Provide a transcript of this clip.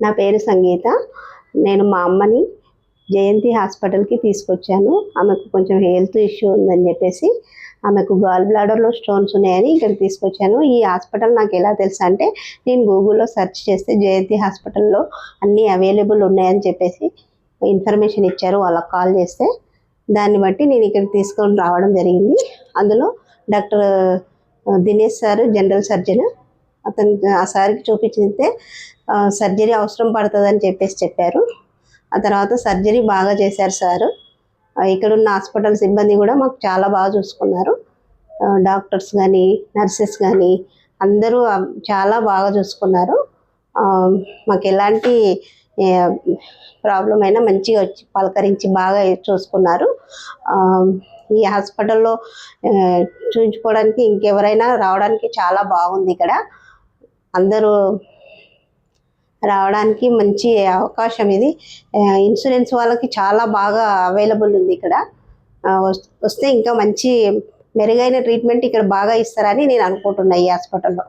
నా పేరు సంగీత. నేను మా అమ్మని జయంతి హాస్పిటల్కి తీసుకొచ్చాను. ఆమెకు కొంచెం హెల్త్ ఇష్యూ ఉందని చెప్పేసి, ఆమెకు గాల్ బ్లాడర్లో స్టోన్స్ ఉన్నాయని ఇక్కడికి తీసుకొచ్చాను. ఈ హాస్పిటల్ నాకు ఎలా తెలుసు అంటే, నేను గూగుల్లో సెర్చ్ చేస్తే జయంతి హాస్పిటల్లో అన్నీ అవైలబుల్ ఉన్నాయని చెప్పేసి ఇన్ఫర్మేషన్ ఇచ్చారు. వాళ్ళకి కాల్ చేస్తే దాన్ని బట్టి నేను ఇక్కడికి తీసుకొని రావడం జరిగింది. అందులో doctor Dinesh sir general surgeon. అతను ఆ సార్కి చూపించితే సర్జరీ అవసరం పడుతుందని చెప్పారు. ఆ తర్వాత సర్జరీ బాగా చేశారు సారు. ఇక్కడున్న హాస్పిటల్ సిబ్బంది కూడా మాకు చాలా బాగా చూసుకున్నారు. డాక్టర్స్ కానీ నర్సెస్ కానీ అందరూ చాలా బాగా చూసుకున్నారు. మాకు ఎలాంటి ప్రాబ్లం అయినా మంచిగా వచ్చి పలకరించి బాగా చూసుకున్నారు. ఈ హాస్పిటల్లో చూపించుకోవడానికి ఇంకెవరైనా రావడానికి చాలా బాగుంది. ఇక్కడ అందరూ రావడానికి మంచి అవకాశం ఇది. ఇన్సూరెన్స్ వాళ్ళకి చాలా బాగా అవైలబుల్ ఉంది. ఇక్కడ వస్తే ఇంకా మంచి మెరుగైన ట్రీట్మెంట్ ఇక్కడ బాగా ఇస్తారని నేను అనుకుంటున్నా ఈ హాస్పిటల్లో.